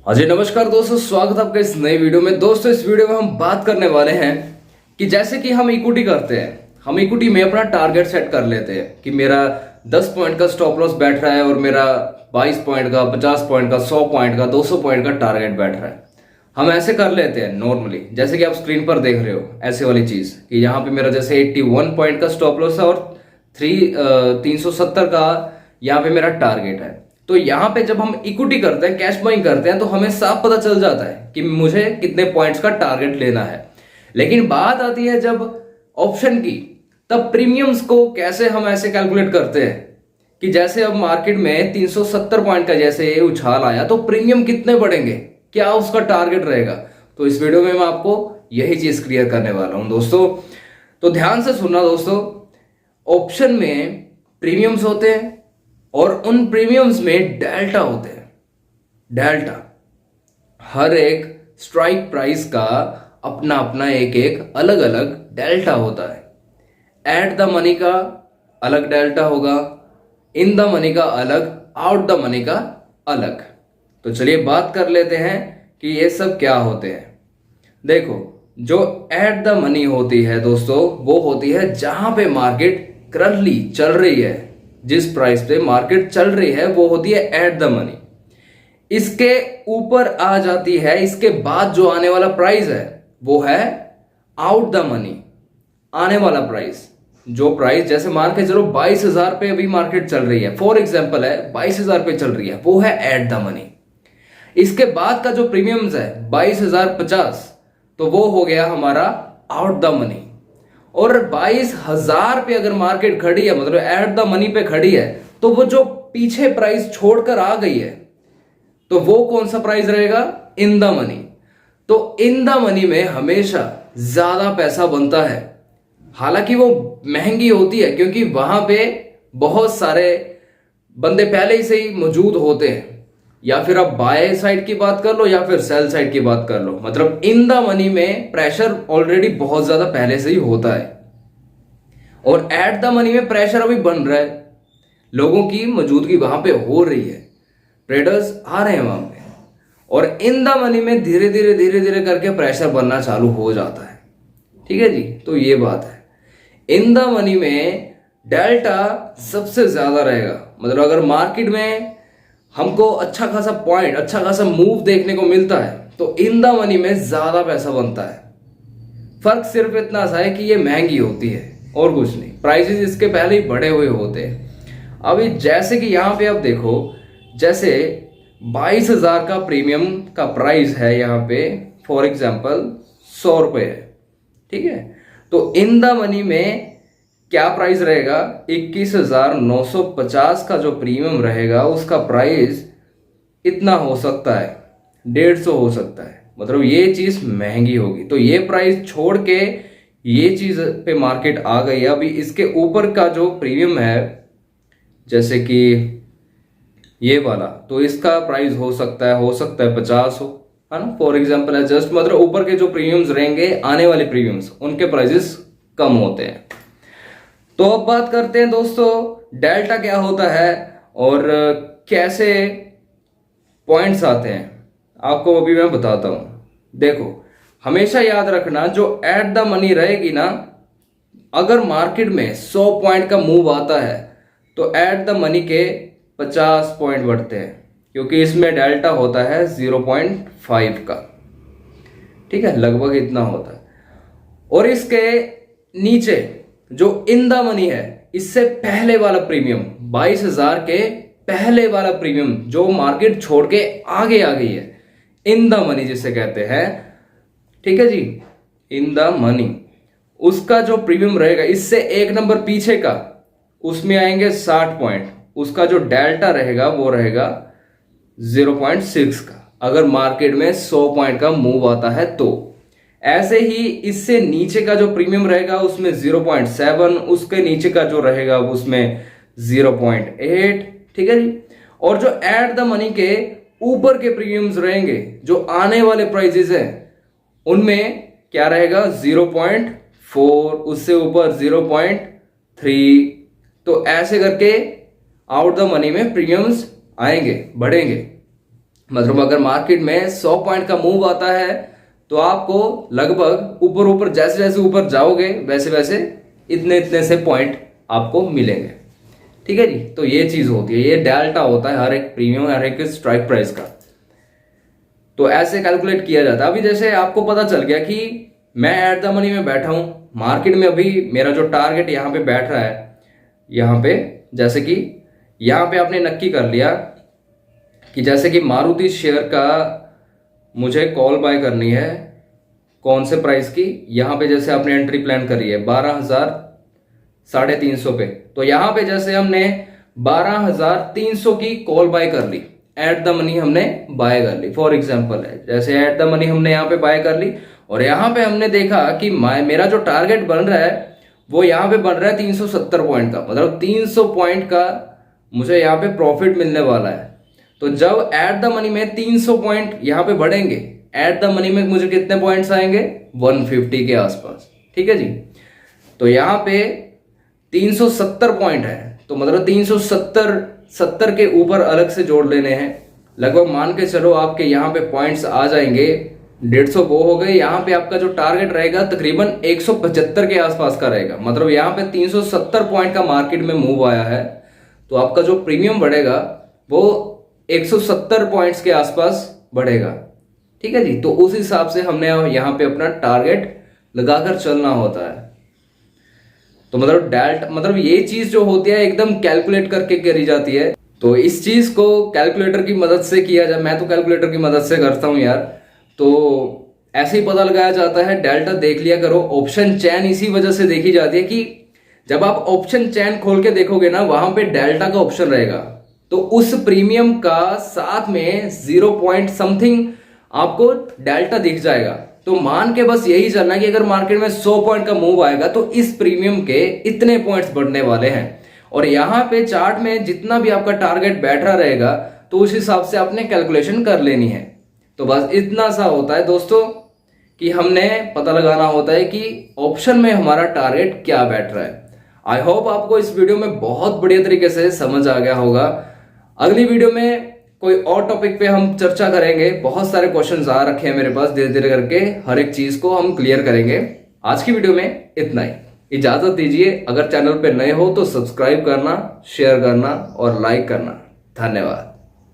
हाँ जी, नमस्कार दोस्तों, स्वागत है आपका इस नई वीडियो में। दोस्तों, इस वीडियो में हम बात करने वाले हैं कि जैसे कि हम इक्विटी करते हैं, हम इक्विटी में अपना टारगेट सेट कर लेते हैं कि मेरा 10 पॉइंट का स्टॉप लॉस बैठ रहा है और मेरा 22 पॉइंट का, 50 पॉइंट का, 100 पॉइंट का, 200 पॉइंट का टारगेट बैठ रहा है। हम ऐसे कर लेते हैं नॉर्मली, जैसे कि आप स्क्रीन पर देख रहे हो ऐसे वाली चीज कि यहाँ पे मेरा जैसे 81 पॉइंट का स्टॉप लॉस है और 370 का यहाँ पे मेरा टारगेट है। तो यहाँ पे जब हम इक्विटी करते हैं, कैश बाइंग करते हैं, तो हमें साफ पता चल जाता है कि मुझे कितने पॉइंट्स का टारगेट लेना है। लेकिन बात आती है जब ऑप्शन की, तब प्रीमियम्स को कैसे हम ऐसे कैलकुलेट करते हैं कि जैसे अब मार्केट में 370 पॉइंट का जैसे उछाल आया तो प्रीमियम कितने बढ़ेंगे, क्या उसका टारगेट रहेगा। तो इस वीडियो में मैं आपको यही चीज क्लियर करने वाला हूं दोस्तों। तो ध्यान से सुनना दोस्तों। ऑप्शन में प्रीमियम्स होते हैं और उन प्रीमियम्स में डेल्टा होते हैं। डेल्टा, हर एक स्ट्राइक प्राइस का अपना अपना एक एक अलग अलग डेल्टा होता है। एट द मनी का अलग डेल्टा होगा, इन द मनी का अलग, आउट द मनी का अलग। तो चलिए बात कर लेते हैं कि ये सब क्या होते हैं। देखो, जो एट द मनी होती है दोस्तों, वो होती है जहां पे मार्केट करंटली चल रही है, जिस प्राइस पे मार्केट चल रही है वो होती है एट द मनी। इसके ऊपर आ जाती है, इसके बाद जो आने वाला प्राइस है वो है आउट द मनी, आने वाला प्राइस। जो प्राइस जैसे मान के चलो 22,000 पे अभी मार्केट चल रही है, फॉर एग्जांपल है 22,000 पे चल रही है, वो है एट द मनी। इसके बाद का जो प्रीमियम्स है 22,050, तो वो हो गया हमारा आउट द मनी। और 22,000 पे अगर मार्केट खड़ी है, मतलब एट द मनी पे खड़ी है, तो वो जो पीछे प्राइस छोड़कर आ गई है, तो वो कौन सा प्राइस रहेगा? In the money. तो इन द मनी में हमेशा ज्यादा पैसा बनता है। हालांकि वो महंगी होती है क्योंकि वहां पे बहुत सारे बंदे पहले ही से ही मौजूद होते हैं। या फिर आप बाय साइड की बात कर लो या फिर सेल साइड की बात कर लो, मतलब इन द मनी में प्रेशर ऑलरेडी बहुत ज्यादा पहले से ही होता है और एट द मनी में प्रेशर अभी बन रहा है। लोगों की मौजूदगी वहां पे हो रही है, ट्रेडर्स आ रहे हैं वहां पे, और इन द मनी में धीरे धीरे करके प्रेशर बनना चालू हो जाता है। ठीक है जी, तो ये बात है। इन द मनी में डेल्टा सबसे ज्यादा रहेगा। मतलब अगर मार्केट में हमको अच्छा खासा पॉइंट, अच्छा खासा मूव देखने को मिलता है, तो इन द मनी में ज्यादा पैसा बनता है। फर्क सिर्फ इतना सा है कि ये महंगी होती है और कुछ नहीं, प्राइसेस इसके पहले ही बढ़े हुए होते हैं। अभी जैसे कि यहाँ पे आप देखो, जैसे 22,000 का प्रीमियम का प्राइस है यहाँ पे, फॉर एग्जाम्पल 100 रुपये है। ठीक है, तो इन द मनी में क्या प्राइस रहेगा? 21,950 का जो प्रीमियम रहेगा उसका प्राइस इतना हो सकता है, 150 हो सकता है। मतलब ये चीज महंगी होगी, तो ये प्राइस छोड़ के ये चीज पे मार्केट आ गई है। अभी इसके ऊपर का जो प्रीमियम है, जैसे कि ये वाला, तो इसका प्राइस हो सकता है 50 हो, है ना, फॉर एग्जाम्पल है जस्ट। मतलब ऊपर के जो प्रीमियम्स रहेंगे, आने वाले प्रीमियम्स, उनके प्राइसेस कम होते हैं। तो अब बात करते हैं दोस्तों, डेल्टा क्या होता है और कैसे पॉइंट्स आते हैं, आपको अभी मैं बताता हूं। देखो, हमेशा याद रखना, जो एट द मनी रहेगी ना, अगर मार्केट में 100 पॉइंट का मूव आता है तो एट द मनी के 50 पॉइंट बढ़ते हैं, क्योंकि इसमें डेल्टा होता है 0.5 का। ठीक है, लगभग इतना होता है। और इसके नीचे जो इन द मनी है, इससे पहले वाला प्रीमियम, 22,000 के पहले वाला प्रीमियम जो मार्केट छोड़ के आगे आ गई है, इन द मनी जिसे कहते हैं। ठीक है जी, इन द मनी, उसका जो प्रीमियम रहेगा इससे एक नंबर पीछे का, उसमें आएंगे 60 पॉइंट। उसका जो डेल्टा रहेगा वो रहेगा 0.6 का, अगर मार्केट में 100 पॉइंट का मूव आता है तो। ऐसे ही इससे नीचे का जो प्रीमियम रहेगा उसमें 0.7, उसके नीचे का जो रहेगा उसमें 0.8। ठीक है जी, और जो एट द मनी के ऊपर के प्रीमियम्स रहेंगे, जो आने वाले प्राइजेस हैं, उनमें क्या रहेगा? 0.4, उससे ऊपर 0.3। तो ऐसे करके आउट द मनी में प्रीमियम्स आएंगे, बढ़ेंगे। मतलब अगर मार्केट में 100 पॉइंट का मूव आता है तो आपको लगभग ऊपर ऊपर जैसे जैसे ऊपर जाओगे वैसे वैसे इतने इतने से पॉइंट आपको मिलेंगे। ठीक है जी, तो ये चीज होती है, ये डेल्टा होता है हर एक प्रीमियम, हर एक स्ट्राइक प्राइस का। तो ऐसे कैलकुलेट किया जाता है। अभी जैसे आपको पता चल गया कि मैं एट द मनी में बैठा हूं मार्केट में, अभी मेरा जो टारगेट यहाँ पे बैठ रहा है, यहाँ पे जैसे कि यहाँ पे आपने नक्की कर लिया कि जैसे कि मारुति शेयर का मुझे कॉल बाय करनी है, कौन से प्राइस की, यहाँ पे जैसे आपने एंट्री प्लान करी है 12,350 पे, तो यहाँ पे जैसे हमने 12,300 की कॉल बाय कर ली, एट द मनी हमने बाय कर ली। फॉर एग्जांपल है, जैसे एट द मनी हमने यहाँ पे बाय कर ली और यहाँ पे हमने देखा कि मेरा जो टारगेट बन रहा है वो यहाँ पे बन रहा है 370 पॉइंट का, मतलब 300 पॉइंट का मुझे यहाँ पे प्रॉफिट मिलने वाला है। तो जब एट द मनी में 300 पॉइंट यहाँ पे बढ़ेंगे, एट द मनी में मुझे कितने पॉइंट्स आएंगे, 150 के आसपास। ठीक है जी, तो यहाँ पे 370 पॉइंट है, तो मतलब 370 के ऊपर अलग से जोड़ लेने हैं। लगभग मान के चलो आपके यहाँ पे पॉइंट्स आ जाएंगे 150 वो हो गए। यहाँ पे आपका जो टारगेट रहेगा तकरीबन 175 के आसपास का रहेगा। मतलब यहाँ पे 370 पॉइंट का मार्केट में मूव आया है, तो आपका जो प्रीमियम बढ़ेगा वो 170 पॉइंट्स के आसपास बढ़ेगा। ठीक है जी, तो उस हिसाब से हमने यहाँ पे अपना टारगेट लगाकर चलना होता है। तो मतलब डेल्टा, मतलब ये चीज जो होती है एकदम कैलकुलेट करके करी जाती है। तो इस चीज को कैलकुलेटर की मदद से किया जाए, मैं तो कैलकुलेटर की मदद से करता हूं यार। तो ऐसे ही पता लगाया जाता है, डेल्टा देख लिया करो। ऑप्शन चैन इसी वजह से देखी जाती है कि जब आप ऑप्शन चैन खोल के देखोगे ना, वहां पे डेल्टा का ऑप्शन रहेगा, तो उस प्रीमियम का साथ में 0 पॉइंट समथिंग आपको डेल्टा दिख जाएगा। तो मान के बस यही चलना कि अगर मार्केट में 100 पॉइंट का मूव आएगा तो इस प्रीमियम के इतने पॉइंट्स बढ़ने वाले हैं। और यहाँ पे चार्ट में जितना भी आपका टारगेट बैठ रहा रहेगा तो उस हिसाब से आपने कैलकुलेशन कर लेनी है। तो बस इतना सा होता है दोस्तों कि हमने पता लगाना होता है कि ऑप्शन में हमारा टारगेट क्या बैठ रहा है। आई होप आपको इस वीडियो में बहुत बढ़िया तरीके से समझ आ गया होगा। अगली वीडियो में कोई और टॉपिक पे हम चर्चा करेंगे। बहुत सारे क्वेश्चंस आ रखे हैं मेरे पास, धीरे धीरे करके हर एक चीज को हम क्लियर करेंगे। आज की वीडियो में इतना ही, इजाजत दीजिए। अगर चैनल पे नए हो तो सब्सक्राइब करना, शेयर करना और लाइक करना। धन्यवाद।